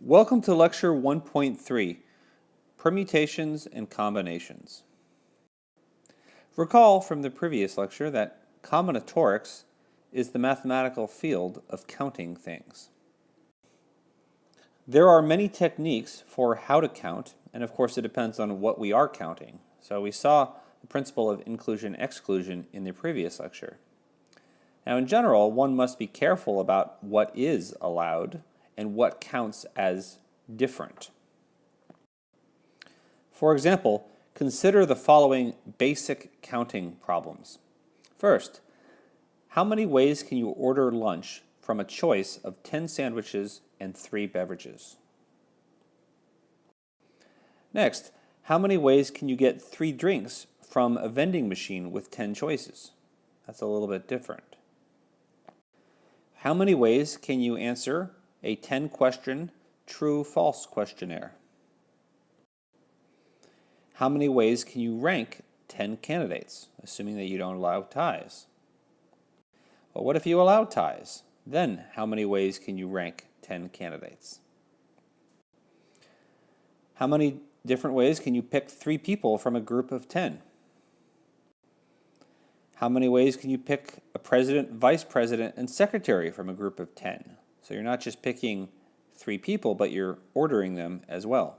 Welcome to Lecture 1.3, Permutations and Combinations. Recall from the previous lecture that combinatorics is the mathematical field of counting things. There are many techniques for how to count, and of course it depends on what we are counting. So we saw the principle of inclusion-exclusion in the previous lecture. Now in general, one must be careful about what is allowed and what counts as different. For example, consider the following basic counting problems. First, how many ways can you order lunch from a choice of 10 sandwiches and 3 beverages? Next, how many ways can you get 3 drinks from a vending machine with 10 choices? That's a little bit different. How many ways can you answer a 10-question true-false questionnaire? How many ways can you rank 10 candidates, assuming that you don't allow ties? Well, what if you allow ties? Then how many ways can you rank 10 candidates? How many different ways can you pick 3 people from a group of 10? How many ways can you pick a president, vice president, and secretary from a group of 10? So you're not just picking 3 people, but you're ordering them as well.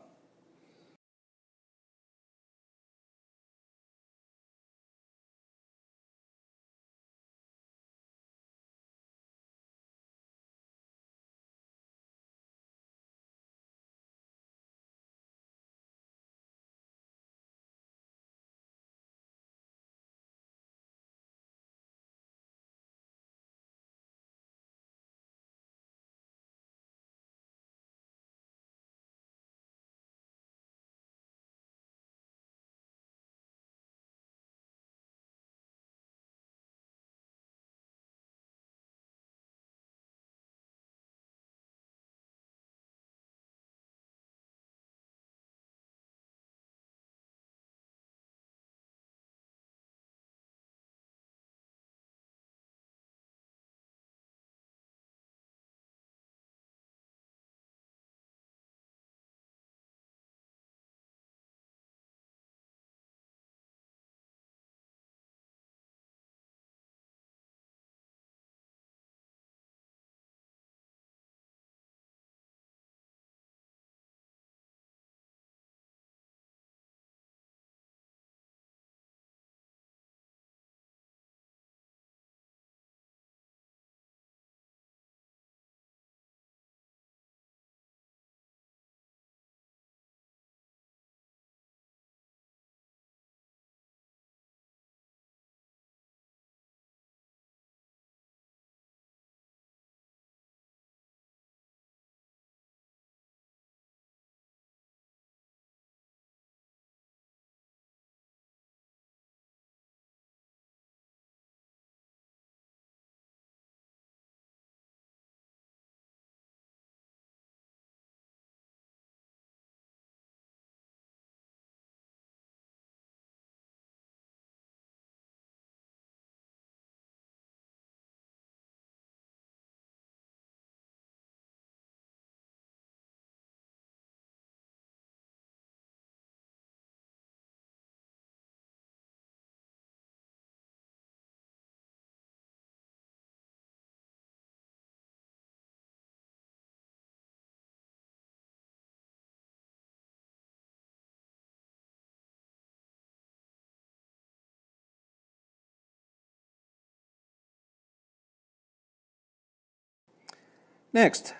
Next,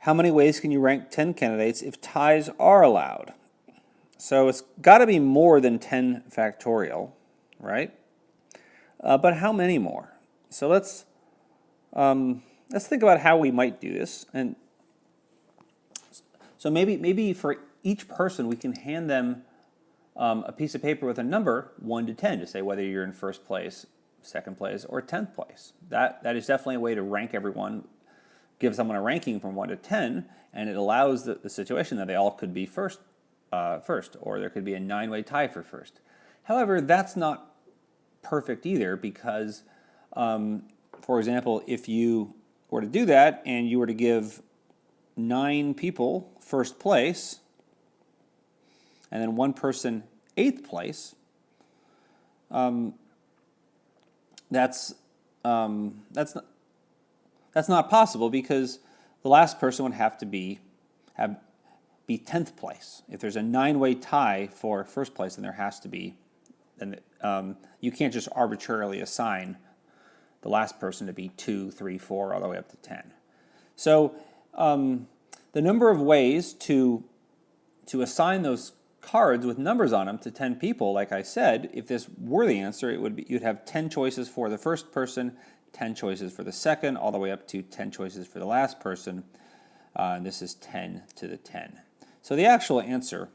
how many ways can you rank 10 candidates if ties are allowed? So it's got to be more than 10 factorial, right? But how many more? So let's think about how we might do this. And so maybe for each person we can hand them a piece of paper with a number 1 to 10 to say whether you're in first place, second place, or 10th place. That is definitely a way to rank everyone. Give someone a ranking from 1 to 10, and it allows the situation that they all could be first, or there could be a 9-way tie for first. However, that's not perfect either because, for example, if you were to do that and you were to give 9 people first place, and then 1 person 8th place, that's not possible, because the last person would have to be 10th place. If there's a 9-way tie for first place, then there has to be. Then you can't just arbitrarily assign the last person to be 2, 3, 4, all the way up to 10. So the number of ways to assign those cards with numbers on them to 10 people, like I said, if this were the answer, it would be, you'd have 10 choices for the first person, 10 choices for the second, all the way up to 10 choices for the last person. And this is 10 to the 10. So the actual answer,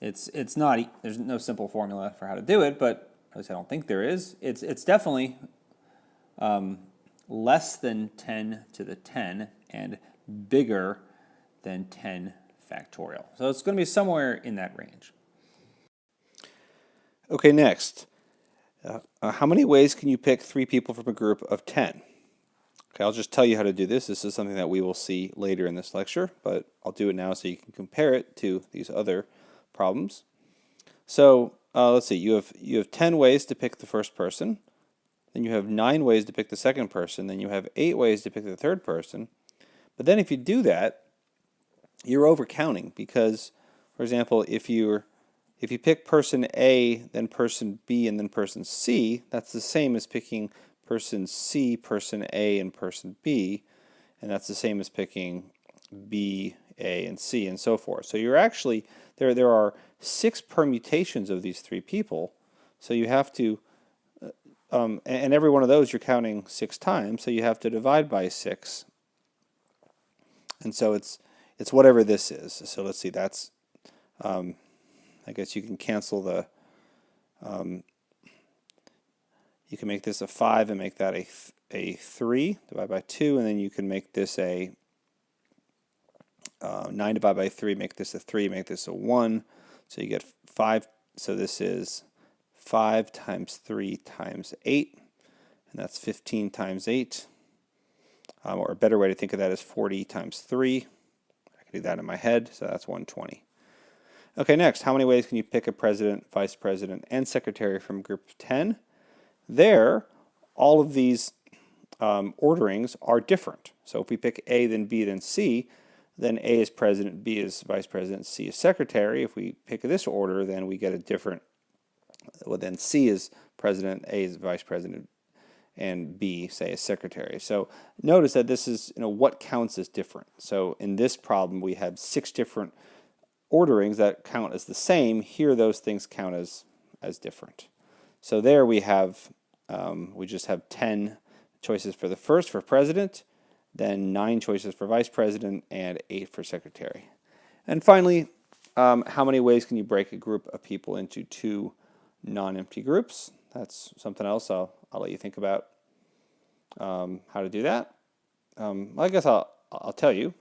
it's not, there's no simple formula for how to do it, but at least I don't think there is. It's definitely less than 10 to the 10 and bigger than 10 factorial. So it's going to be somewhere in that range. Okay, next. How many ways can you pick 3 people from a group of 10? Okay, I'll just tell you how to do this. This is something that we will see later in this lecture, but I'll do it now so you can compare it to these other problems. So let's see, you have 10 ways to pick the first person, then you have 9 ways to pick the second person, then you have 8 ways to pick the third person. But then if you do that, you're overcounting, because, for example, if you pick person A, then person B, and then person C, that's the same as picking person C, person A, and person B, and that's the same as picking B, A, and C, and so forth. So you're actually, there are 6 permutations of these 3 people, so you have to, and every one of those you're counting 6 times, so you have to divide by 6, and so it's whatever this is. So let's see, that's, I guess you can cancel the, you can make this a 5 and make that a 3, divide by 2, and then you can make this a 9 divided by 3, make this a 3, make this a 1, so you get 5, so this is 5 times 3 times 8, and that's 15 times 8, or a better way to think of that is 40 times 3. Do that in my head, so that's 120. Okay, next, how many ways can you pick a president, vice president, and secretary from a group of 10? There, all of these orderings are different. So if we pick A, then B, then C, then A is president, B is vice president, C is secretary. If we pick this order, then we get a different, well, then C is president, A is vice president, and B, say, is secretary. So notice that this is, what counts as different. So in this problem, we have 6 different orderings that count as the same. Here, those things count as different. So there we have, we just have 10 choices for the first, for president, then 9 choices for vice president, and 8 for secretary. And finally, how many ways can you break a group of people into 2 non-empty groups? That's something else I'll let you think about how to do that. I guess I'll tell you.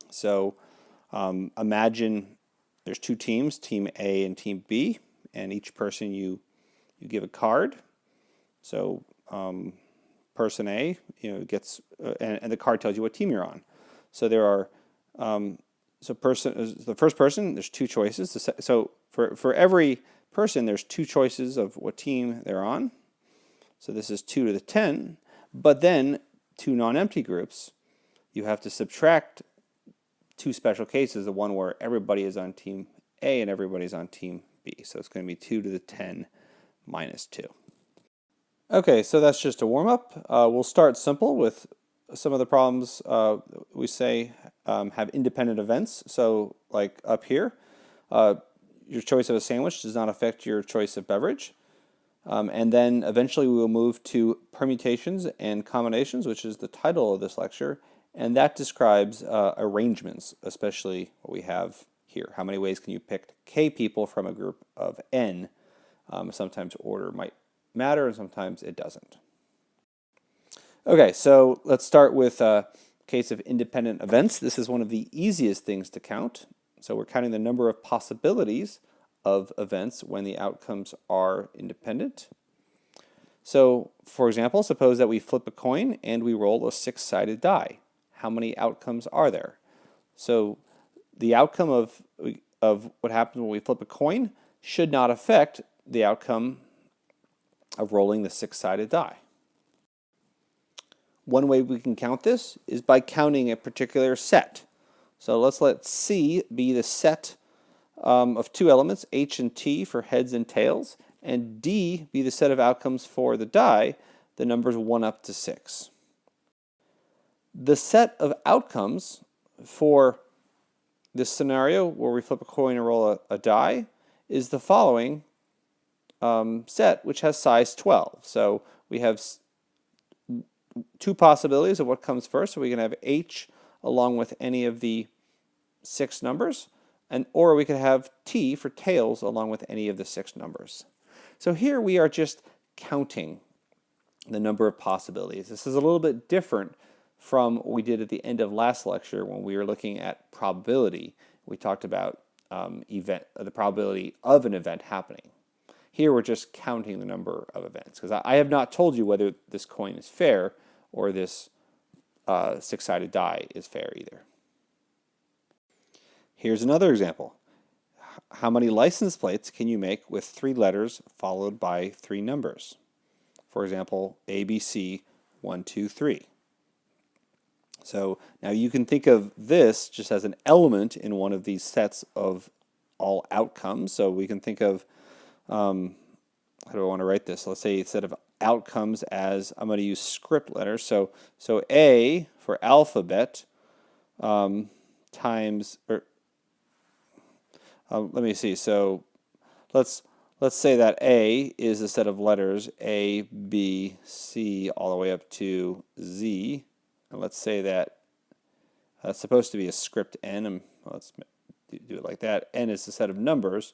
So imagine there's 2 teams, Team A and Team B, and each person you give a card. So person A, gets and the card tells you what team you're on. So there are the first person, there's 2 choices. So for every person, there's 2 choices of what team they're on. So this is 2 to the 10. But then 2 non-empty groups, you have to subtract 2 special cases, the one where everybody is on team A and everybody's on team B. So it's going to be 2 to the 10 minus 2. Okay, so that's just a warm-up. We'll start simple with some of the problems we say have independent events. So like up here, your choice of a sandwich does not affect your choice of beverage. And then eventually we will move to permutations and combinations, which is the title of this lecture. And that describes arrangements, especially what we have here. How many ways can you pick k people from a group of n? Sometimes order might matter and sometimes it doesn't. Okay, so let's start with a case of independent events. This is one of the easiest things to count. So we're counting the number of possibilities of events when the outcomes are independent. So, for example, suppose that we flip a coin and we roll a 6-sided die. how many outcomes are there? So the outcome of what happens when we flip a coin should not affect the outcome of rolling the six-sided die. One way we can count this is by counting a particular set. So let's let C be the set of two elements, H and T for heads and tails, and D be the set of outcomes for the die, the numbers 1 up to 6. The set of outcomes for this scenario where we flip a coin and roll a die is the following set, which has size 12. So we have two possibilities of what comes first. So we can have H along with any of the 6 numbers, or we could have T for tails along with any of the 6 numbers. So here we are just counting the number of possibilities. This is a little bit different from what we did at the end of last lecture when we were looking at probability. We talked about the probability of an event happening. Here we're just counting the number of events, because I have not told you whether this coin is fair or this six-sided die is fair either. Here's another example. How many license plates can you make with 3 letters followed by 3 numbers? For example, ABC 1, 2, 3. So now you can think of this just as an element in one of these sets of all outcomes. So we can think of, how do I want to write this? Let's say instead of outcomes as, I'm going to use script letters. So A for alphabet times, let me see. So let's say that A is a set of letters A, B, C, all the way up to Z. And let's say that that's supposed to be a script N. And let's do it like that. N is a set of numbers,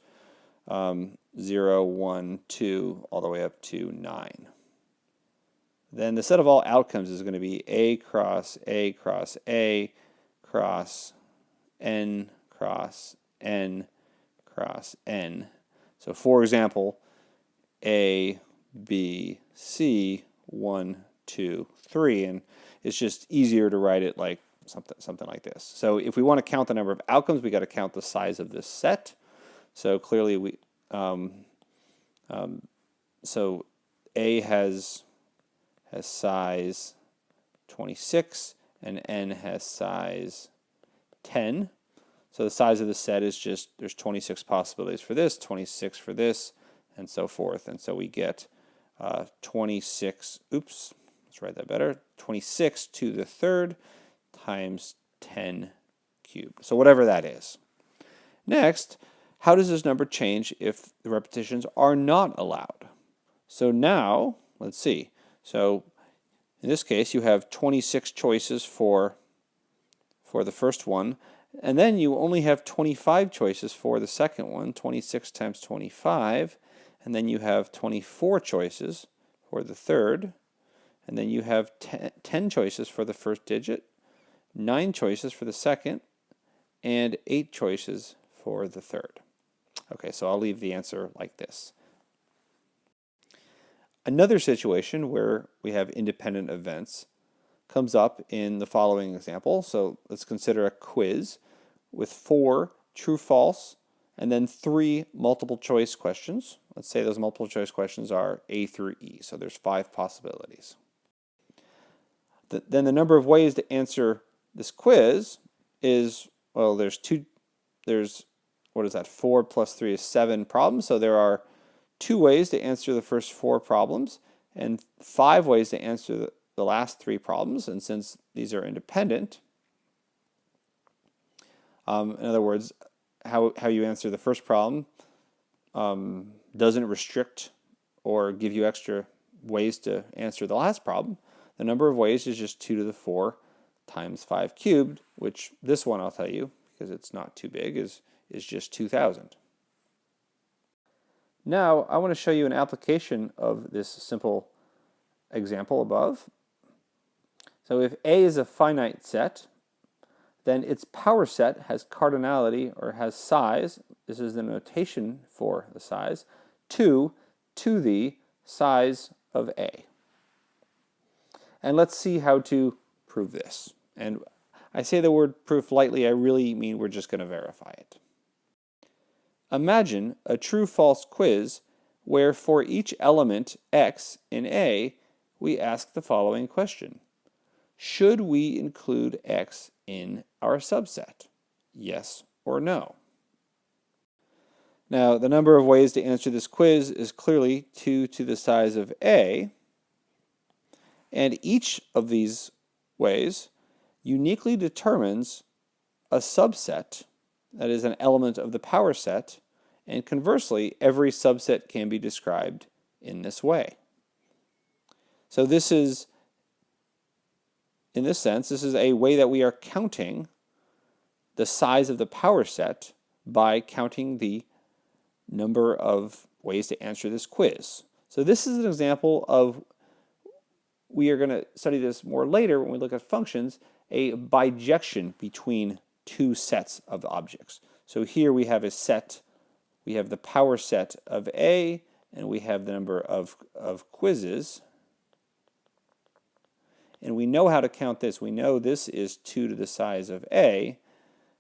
0, 1, 2, all the way up to 9. Then the set of all outcomes is going to be A cross A cross A cross N cross N cross N. So for example, A, B, C, 1, 2, 3, and it's just easier to write it like something like this. So if we want to count the number of outcomes, we got to count the size of this set. So clearly we so A has size 26 and N has size 10. So the size of the set is just, there's 26 possibilities for this, 26 for this, and so forth. And so we get 26, oops, let's write that better, 26 to the third times 10 cubed. So whatever that is. Next, how does this number change if the repetitions are not allowed? So now, let's see. So in this case, you have 26 choices for the first one, and then you only have 25 choices for the second one, 26 times 25, and then you have 24 choices for the third, and then you have 10 choices for the first digit, 9 choices for the second, and 8 choices for the third. Okay, so I'll leave the answer like this. Another situation where we have independent events comes up in the following example. So let's consider a quiz with 4 true, false, and then 3 multiple choice questions. Let's say those multiple choice questions are A through E. So there's 5 possibilities. Then the number of ways to answer this quiz is, well, what is that? 4 plus 3 is 7 problems. So there are 2 ways to answer the first 4 problems and 5 ways to answer the last 3 problems. And since these are independent, in other words, how you answer the first problem doesn't restrict or give you extra ways to answer the last problem. The number of ways is just 2 to the 4 times 5 cubed, which this one I'll tell you, because it's not too big, is just 2,000. Now I want to show you an application of this simple example above. So if A is a finite set, then its power set has cardinality or has size, this is the notation for the size, 2 to the size of A. And let's see how to prove this. And I say the word proof lightly, I really mean we're just going to verify it. Imagine a true-false quiz where for each element x in A, we ask the following question. Should we include x in our subset? Yes or no? Now, the number of ways to answer this quiz is clearly 2 to the size of A, and each of these ways uniquely determines a subset, that is an element of the power set, and conversely, every subset can be described in this way. So this is, in this sense, this is a way that we are counting the size of the power set by counting the number of ways to answer this quiz. So this is an example of, we are going to study this more later when we look at functions, a bijection between two sets of objects. So here we have a set, we have the power set of A, and we have the number of quizzes. And we know how to count this. We know this is 2 to the size of A.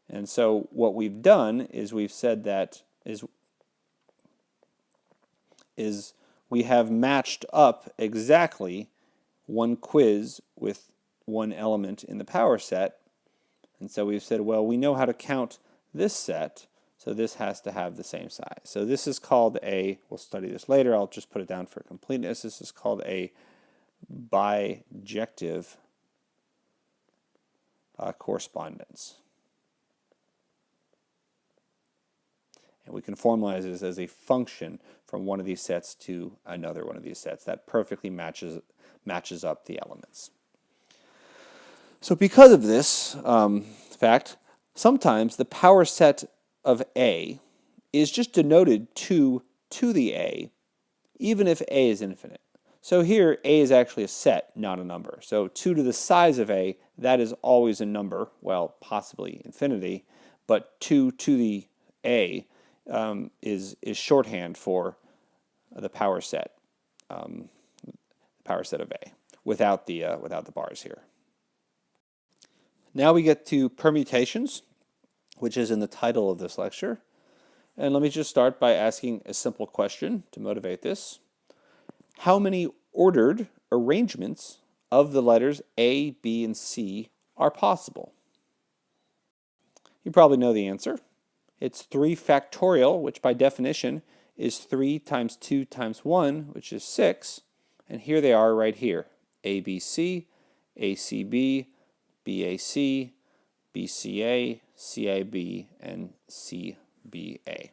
And so what we've done is we've said that is we have matched up exactly one quiz with one element in the power set. And so we've said, well, we know how to count this set, so this has to have the same size. So this is called a, we'll study this later, I'll just put it down for completeness, this is called a bijective correspondence. And we can formalize this as a function from one of these sets to another one of these sets. That perfectly matches up the elements. So because of this fact, sometimes the power set of A is just denoted 2 to the A, even if A is infinite. So here, A is actually a set, not a number. So 2 to the size of A, that is always a number, well, possibly infinity, but 2 to the A is shorthand for the power set of A, without the bars here. Now we get to permutations, which is in the title of this lecture. And let me just start by asking a simple question to motivate this. How many ordered arrangements of the letters A, B, and C are possible? You probably know the answer. It's 3 factorial, which by definition is 3 times 2 times 1, which is 6. And here they are right here. ABC, ACB, BAC, BCA, CAB, and CBA.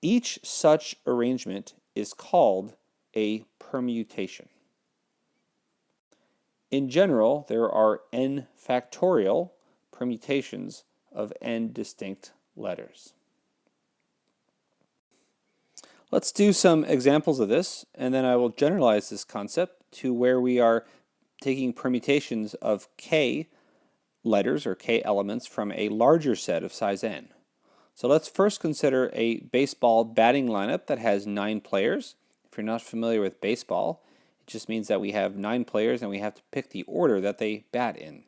Each such arrangement is called a permutation. In general, there are n factorial permutations of n distinct letters. Let's do some examples of this, and then I will generalize this concept to where we are taking permutations of k letters or k elements from a larger set of size n. So let's first consider a baseball batting lineup that has 9 players. If you're not familiar with baseball, it just means that we have 9 players and we have to pick the order that they bat in.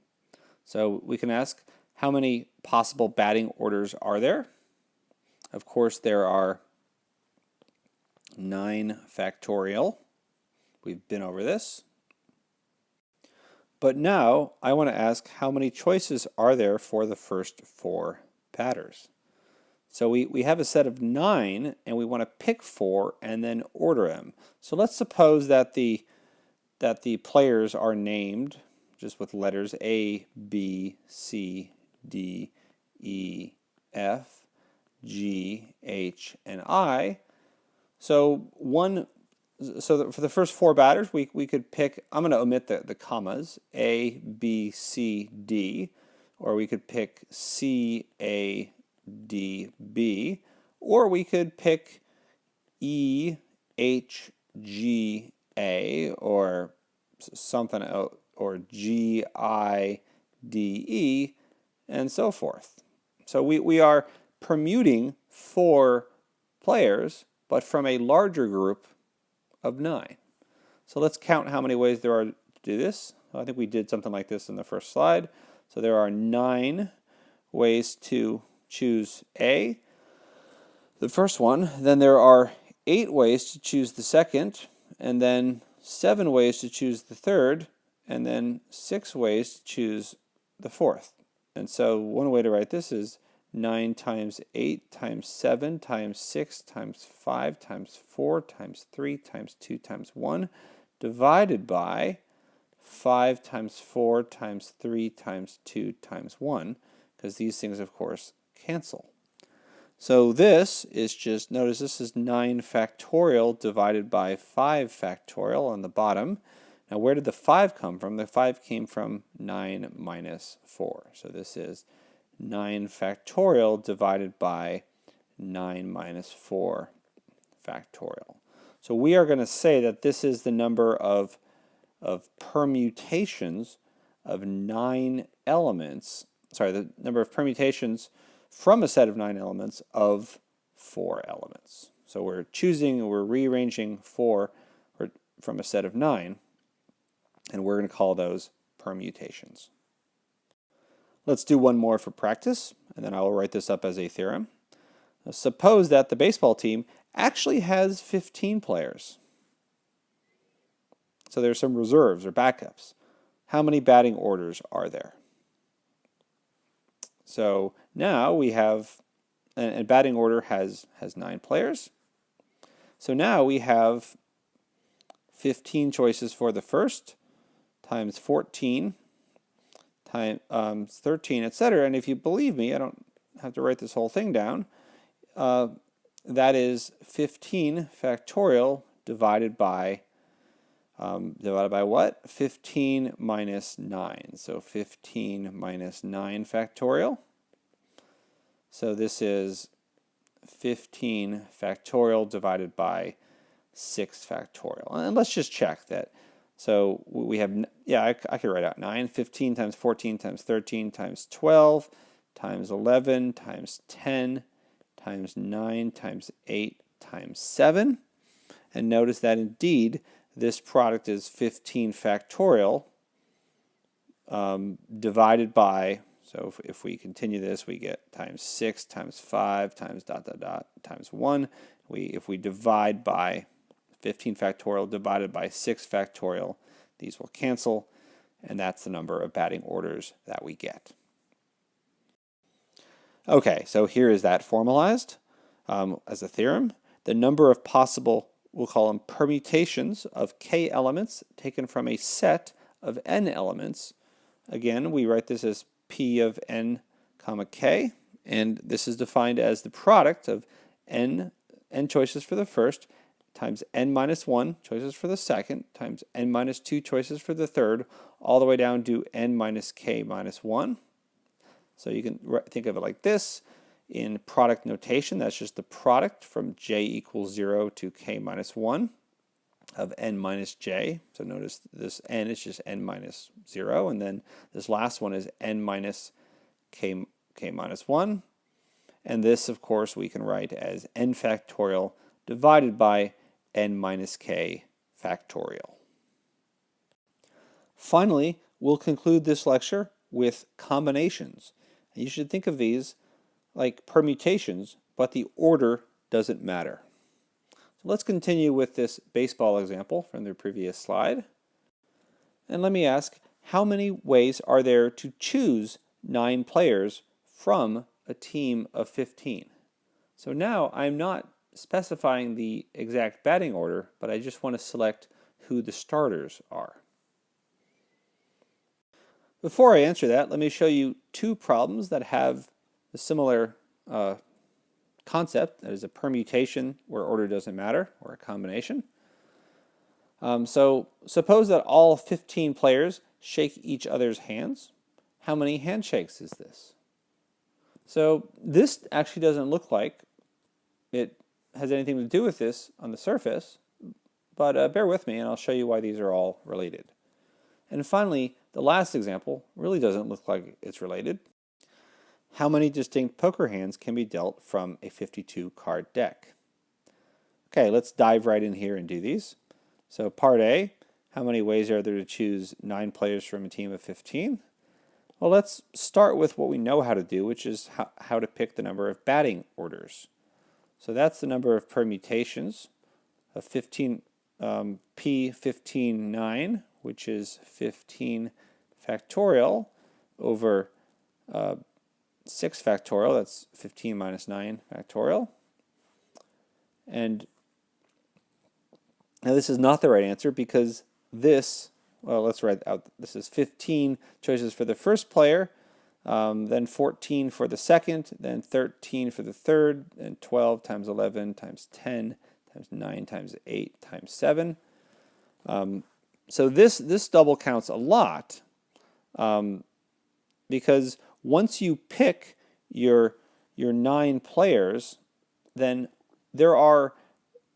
So we can ask, how many possible batting orders are there? Of course, there are 9 factorial. We've been over this. But now I want to ask, how many choices are there for the first 4 batters? So we have a set of 9 and we want to pick 4 and then order them. So let's suppose that the players are named just with letters A, B, C, D, E, F, G, H, and I. So for the first 4 batters, we could pick, I'm going to omit the commas, A, B, C, D, or we could pick C, A, D, B, or we could pick E, H, G, A, or something else, or G, I, D, E, and so forth. So we are permuting 4 players, but from a larger group of 9. So let's count how many ways there are to do this. I think we did something like this in the first slide. So there are 9 ways to choose A, the first one. Then there are 8 ways to choose the second, and then 7 ways to choose the third, and then 6 ways to choose the fourth. And so one way to write this is 9 times 8 times 7 times 6 times 5 times 4 times 3 times 2 times 1 divided by 5 times 4 times 3 times 2 times 1, because these things, of course, cancel. So this is just, notice this is 9 factorial divided by 5 factorial on the bottom. Now where did the 5 come from? The 5 came from 9 minus 4. So this is 9 factorial divided by 9 minus 4 factorial. So we are going to say that this is the number of permutations of 9 elements, the number of permutations from a set of 9 elements of 4 elements. So we're rearranging 4 from a set of 9, and we're going to call those permutations. Let's do one more for practice, and then I will write this up as a theorem. Now, suppose that the baseball team actually has 15 players. So there's some reserves or backups. How many batting orders are there? So now we have, and batting order has 9 players. So now we have 15 choices for the first, times 14, times 13, etc. And if you believe me, I don't have to write this whole thing down. That is 15 factorial divided by what? 15 minus 9. So 15 minus 9 factorial. So this is 15 factorial divided by 6 factorial. And let's just check that. So we have, I could write out 9. 15 times 14 times 13 times 12 times 11 times 10 times 9 times 8 times 7. And notice that indeed this product is 15 factorial divided by, so if we continue this, we get times 6 times 5 times ... times 1. If we divide by 15 factorial divided by 6 factorial, these will cancel, and that's the number of batting orders that we get. Okay, so here is that formalized as a theorem. The number of possible, we'll call them permutations of k elements taken from a set of n elements. Again, we write this as p of n comma k, and this is defined as the product of n choices for the first times n minus 1 choices for the second times n minus 2 choices for the third, all the way down to n minus k minus 1. So you can think of it like this. In product notation, that's just the product from j equals 0 to k minus 1 of n minus j. So notice this n is just n minus 0, and then this last one is n minus k minus 1. And this, of course, we can write as n factorial divided by n minus k factorial. Finally, we'll conclude this lecture with combinations. You should think of these like permutations, but the order doesn't matter. So let's continue with this baseball example from the previous slide. And let me ask, how many ways are there to choose 9 players from a team of 15? So now I'm not specifying the exact batting order, but I just want to select who the starters are. Before I answer that, let me show you 2 problems that have a similar concept, that is a permutation where order doesn't matter, or a combination. So suppose that all 15 players shake each other's hands. How many handshakes is this? So this actually doesn't look like it has anything to do with this on the surface, but bear with me and I'll show you why these are all related. And finally, the last example really doesn't look like it's related. How many distinct poker hands can be dealt from a 52 card deck? Okay, let's dive right in here and do these. So part A, how many ways are there to choose 9 players from a team of 15? Well, let's start with what we know how to do, which is how to pick the number of batting orders. So that's the number of permutations of 15, P15 9, which is 15 factorial over 6 factorial. That's 15 minus 9 factorial. And now this is not the right answer because this, well, let's write out, this is 15 choices for the first player, then 14 for the second, then 13 for the third, and 12 times 11 times 10 times 9 times 8 times 7. So this double counts a lot because once you pick your 9 players, then there are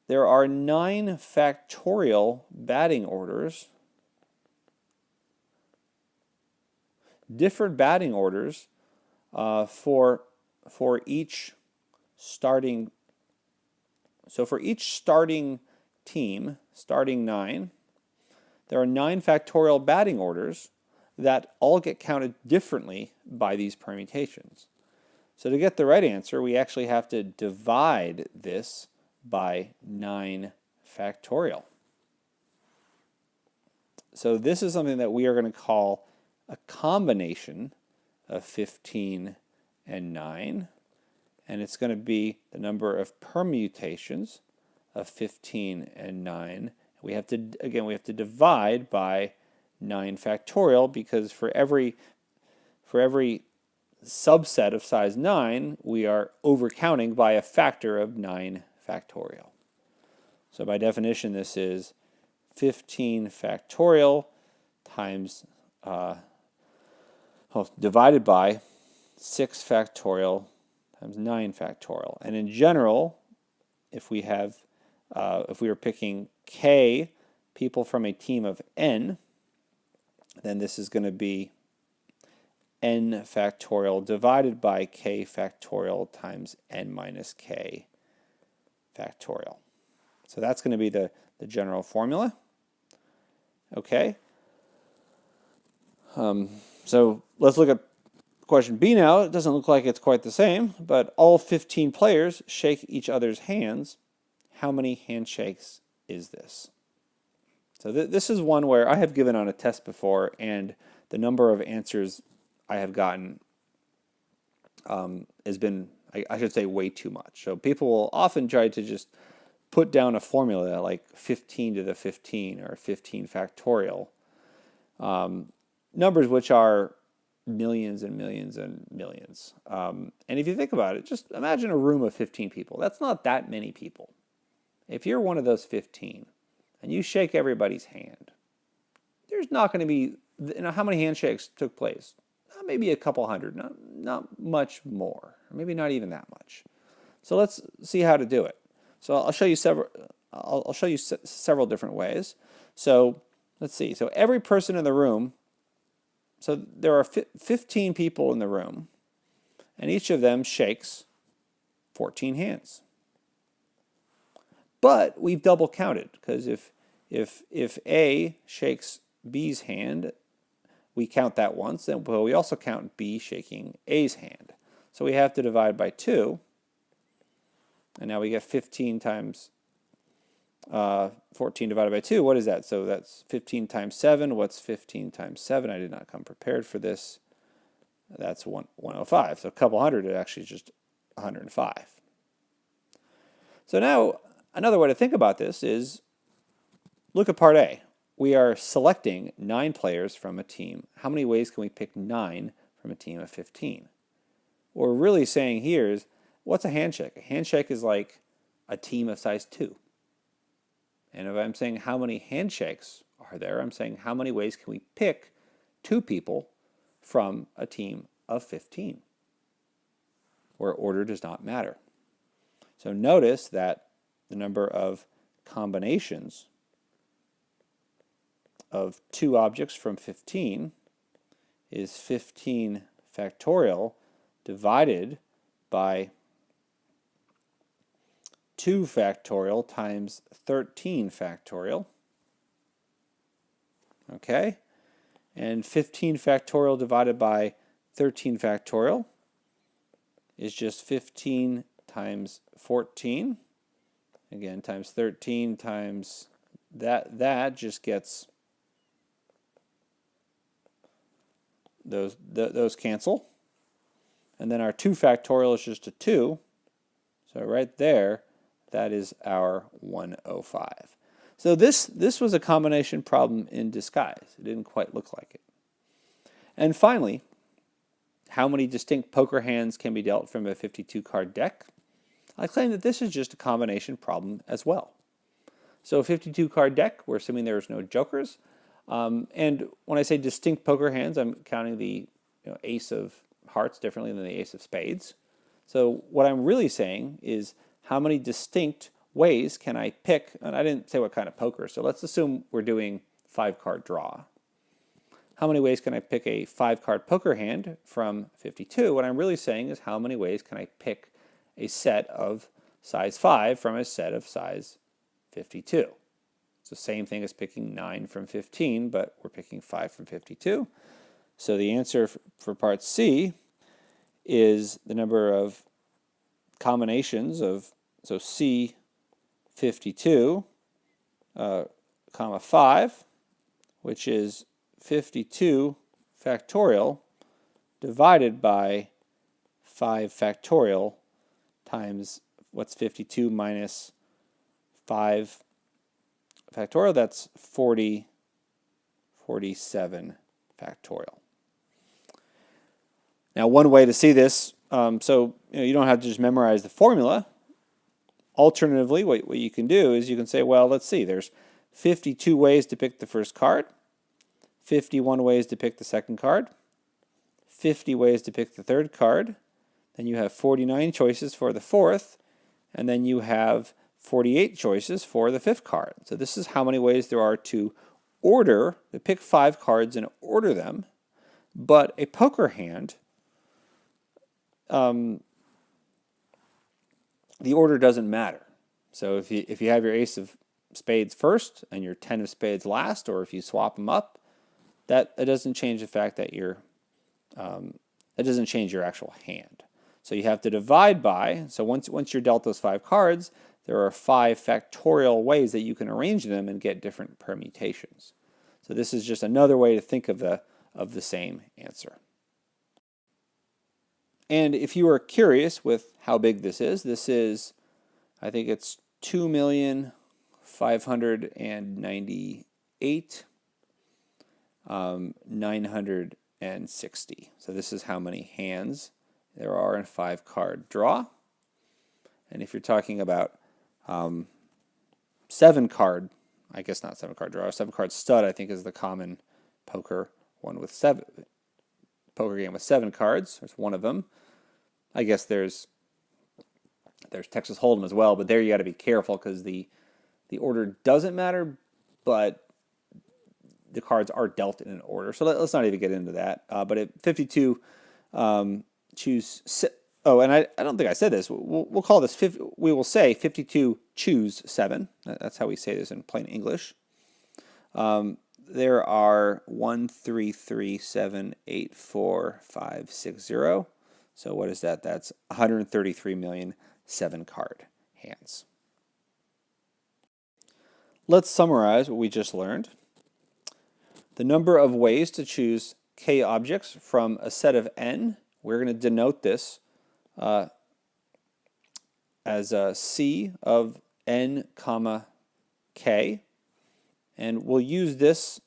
9 factorial batting orders, different batting orders for each starting. So for each starting team, starting 9, there are 9 factorial batting orders that all get counted differently by these permutations. So to get the right answer, we actually have to divide this by 9 factorial. So this is something that we are going to call a combination of 15 and 9, and it's going to be the number of permutations of 15 and 9. We have to divide by 9 factorial because for every subset of size 9, we are overcounting by a factor of 9 factorial. So by definition, this is 15 factorial times divided by 6 factorial times 9 factorial. And in general, if we were picking k people from a team of n, then this is going to be n factorial divided by k factorial times n minus k factorial. So that's going to be the general formula. Okay. So let's look at question B now. It doesn't look like it's quite the same, but all 15 players shake each other's hands. How many handshakes is this? So this is one where I have given on a test before, and the number of answers I have gotten has been, I should say, way too much. So people will often try to just put down a formula like 15 to the 15 or 15 factorial, numbers which are millions and millions and millions. And if you think about it, just imagine a room of 15 people. That's not that many people. If you're one of those 15 and you shake everybody's hand, there's not going to be, how many handshakes took place? Maybe a couple hundred, not much more, maybe not even that much. So let's see how to do it. So I'll show you several different ways. So let's see. So every person in the room, so there are 15 people in the room, and each of them shakes 14 hands. But we've double counted because if A shakes B's hand, we count that once, and we also count B shaking A's hand. So we have to divide by 2, and now we get 15 times 14 divided by 2. What is that? So that's 15 times 7. What's 15 times 7? I did not come prepared for this. That's 105. So a couple hundred is actually just 105. So now another way to think about this is look at part A. We are selecting 9 players from a team. How many ways can we pick 9 from a team of 15? What we're really saying here is, what's a handshake? A handshake is like a team of size 2. And if I'm saying how many handshakes are there, I'm saying how many ways can we pick 2 people from a team of 15, where order does not matter. So notice that the number of combinations of 2 objects from 15 is 15 factorial divided by 2 factorial times 13 factorial. Okay? And 15 factorial divided by 13 factorial is just 15 times 14. Again, times 13 times that just gets those cancel. And then our 2 factorial is just a 2. So right there, that is our 105. So this was a combination problem in disguise. It didn't quite look like it. And finally, how many distinct poker hands can be dealt from a 52-card deck? I claim that this is just a combination problem as well. So a 52-card deck, we're assuming there's no jokers. And when I say distinct poker hands, I'm counting the ace of hearts differently than the ace of spades. So what I'm really saying is how many distinct ways can I pick, and I didn't say what kind of poker, so let's assume we're doing 5-card draw. How many ways can I pick a 5-card poker hand from 52? What I'm really saying is how many ways can I pick a set of size 5 from a set of size 52? It's the same thing as picking 9 from 15, but we're picking 5 from 52. So the answer for part C is the number of combinations of, so C 52, comma 5, which is 52 factorial divided by 5 factorial times what's 52 minus 5 factorial? That's 47 factorial. Now, one way to see this, so you don't have to just memorize the formula. Alternatively, what you can do is you can say, well, let's see, there's 52 ways to pick the first card, 51 ways to pick the second card, 50 ways to pick the third card, then you have 49 choices for the fourth, and then you have 48 choices for the fifth card. So this is how many ways there are to pick 5 cards and order them. But a poker hand, the order doesn't matter. So if you have your ace of spades first and your 10 of spades last, or if you swap them up, that doesn't change the fact that that doesn't change your actual hand. So you have to divide by, so once you're dealt those 5 cards, there are 5 factorial ways that you can arrange them and get different permutations. So this is just another way to think of the same answer. And if you are curious with how big this is, I think it's 2,598,960. So this is how many hands there are in a 5-card draw. And if you're talking about 7-card, I guess not 7-card draw, 7-card stud, I think is the common poker one with poker game with 7 cards. There's one of them. I guess there's Texas Hold'em as well, but there you got to be careful because the order doesn't matter, but the cards are dealt in an order. So let's not even get into that. But at 52, choose. Oh, and I don't think I said this. We'll call this. We will say 52 choose 7. That's how we say this in plain English. There are 1, 3, 3, 7, 8, 4, 5, 6, 0. So what is that? That's 133 million 7-card hands. Let's summarize what we just learned. The number of ways to choose k objects from a set of n, we're going to denote this as a C of n comma k. And we'll use this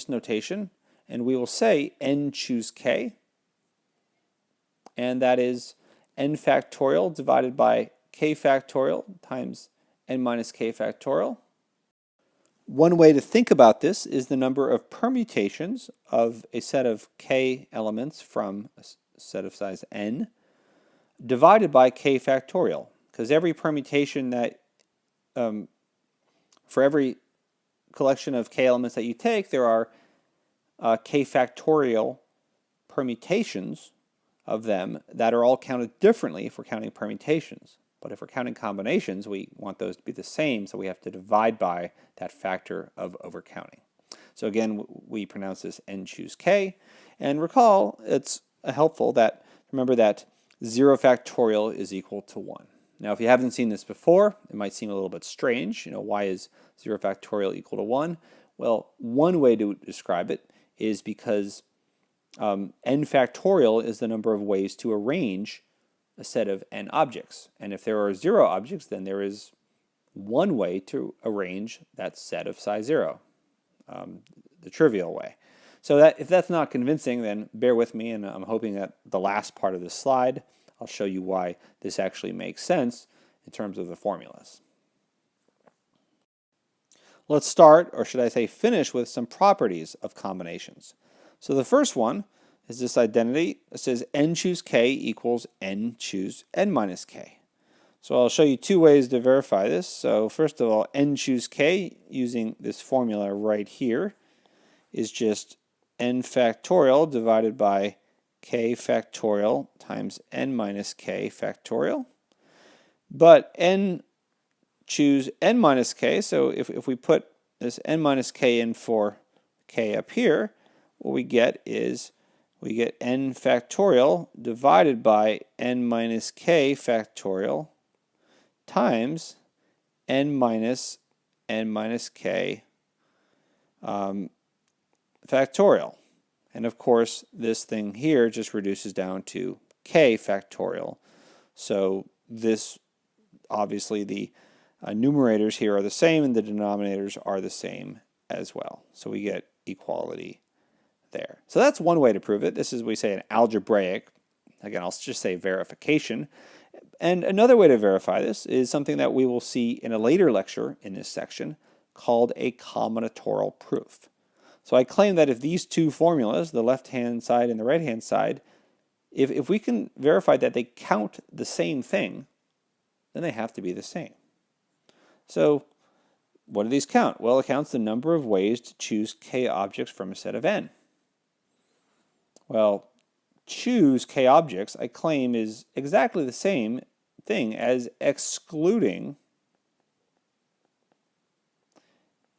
notation, and we will say n choose k. And that is n factorial divided by k factorial times n minus k factorial. One way to think about this is the number of permutations of a set of k elements from a set of size n divided by k factorial. Because every permutation that, for every collection of k elements that you take, there are k factorial permutations of them that are all counted differently if we're counting permutations. But if we're counting combinations, we want those to be the same, so we have to divide by that factor of overcounting. So again, we pronounce this n choose k. And recall, it's helpful that, remember that 0 factorial is equal to 1. Now, if you haven't seen this before, it might seem a little bit strange. Why is 0 factorial equal to 1? Well, one way to describe it is because n factorial is the number of ways to arrange a set of n objects. And if there are 0 objects, then there is one way to arrange that set of size 0, the trivial way. So that if that's not convincing, then bear with me, and I'm hoping that the last part of this slide, I'll show you why this actually makes sense in terms of the formulas. Let's start, or should I say finish, with some properties of combinations. So the first one is this identity. It says n choose k equals n choose n minus k. So I'll show you two ways to verify this. So first of all, n choose k using this formula right here is just n factorial divided by k factorial times n minus k factorial. But n choose n minus k, so if we put this n minus k in for k up here, what we get is we get n factorial divided by n minus k factorial times n minus k factorial. And of course, this thing here just reduces down to k factorial. So this, obviously, the numerators here are the same and the denominators are the same as well. So we get equality there. So that's one way to prove it. This is, we say, an algebraic, again, I'll just say verification. And another way to verify this is something that we will see in a later lecture in this section called a combinatorial proof. So I claim that if these two formulas, the left-hand side and the right-hand side, if we can verify that they count the same thing, then they have to be the same. So what do these count? Well, it counts the number of ways to choose k objects from a set of n. Well, choose k objects, I claim, is exactly the same thing as excluding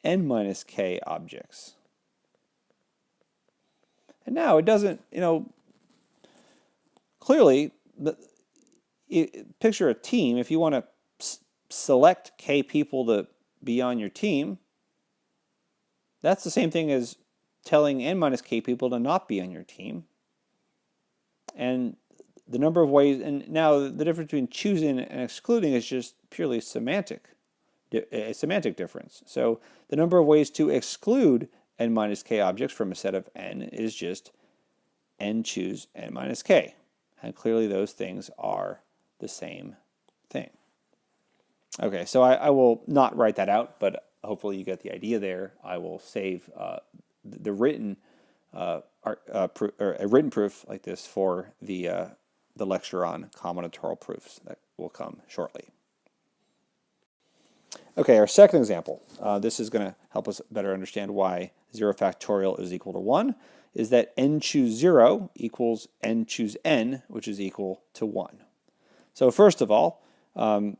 n minus k objects. And now it doesn't, clearly, picture a team. If you want to select k people to be on your team, that's the same thing as telling n minus k people to not be on your team. And the number of ways, and now the difference between choosing and excluding is just purely semantic, a semantic difference. So the number of ways to exclude n minus k objects from a set of n is just n choose n minus k. And clearly those things are the same thing. Okay, so I will not write that out, but hopefully you get the idea there. I will save the written a written proof like this for the lecture on combinatorial proofs that will come shortly. Okay, our second example, this is going to help us better understand why 0 factorial is equal to 1, is that n choose 0 equals n choose n, which is equal to 1. So first of all, n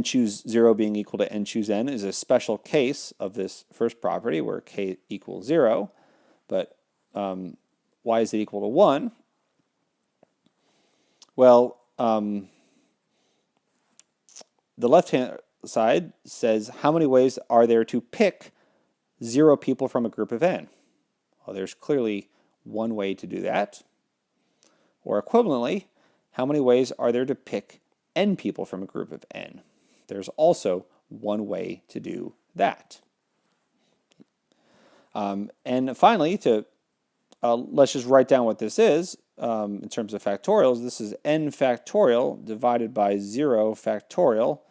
choose 0 being equal to n choose n is a special case of this first property where k equals 0, but why is it equal to 1? Well, the left-hand side says how many ways are there to pick 0 people from a group of n? Well, there's clearly one way to do that. Or equivalently, how many ways are there to pick n people from a group of n? There's also one way to do that. And finally, let's just write down what this is in terms of factorials. This is n factorial divided by 0 factorial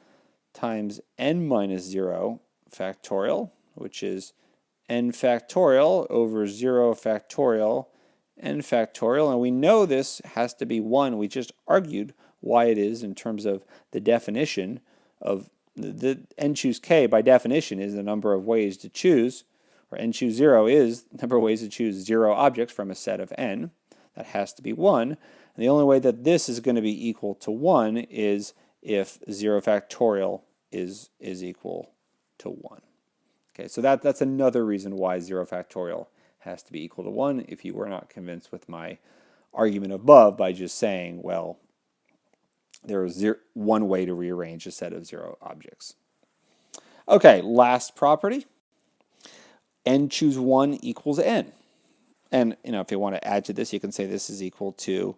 times n minus 0 factorial, which is n factorial over 0 factorial n factorial. And we know this has to be 1. We just argued why it is in terms of the definition of the n choose k, by definition, is the number of ways to choose, or n choose 0 is the number of ways to choose 0 objects from a set of n. That has to be 1. And the only way that this is going to be equal to 1 is if 0 factorial is equal to 1. Okay, so that's another reason why 0 factorial has to be equal to 1 if you were not convinced with my argument above by just saying, well, there is one way to rearrange a set of 0 objects. Okay, last property. N choose 1 equals n. And if you want to add to this, you can say this is equal to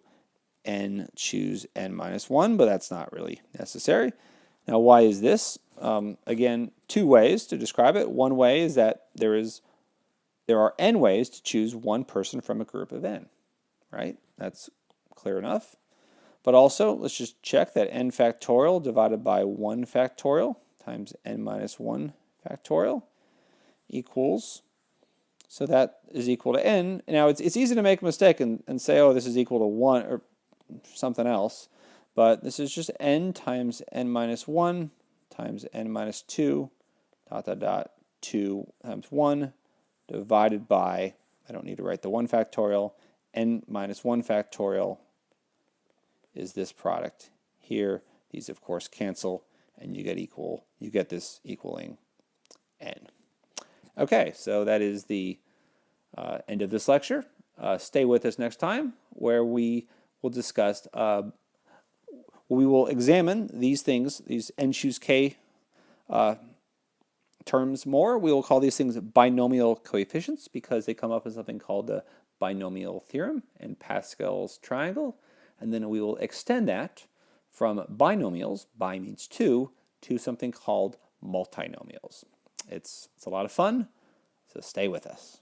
n choose n minus 1, but that's not really necessary. Now, why is this? Again, two ways to describe it. One way is that there are n ways to choose one person from a group of n, right? That's clear enough. But also, let's just check that n factorial divided by 1 factorial times n minus 1 factorial equals, so that is equal to n. Now, it's easy to make a mistake and say, oh, this is equal to 1 or something else. But this is just n times n minus 1 times n minus 2 dot dot dot 2 times 1 divided by, I don't need to write the 1 factorial, n minus 1 factorial is this product here. These, of course, cancel, and you get this equaling n. Okay, so that is the end of this lecture. Stay with us next time, where we will discuss, we will examine these things, these n choose k terms more. We will call these things binomial coefficients because they come up with something called the binomial theorem and Pascal's triangle. And then we will extend that from binomials, bi means two, to something called multinomials. It's a lot of fun, so stay with us.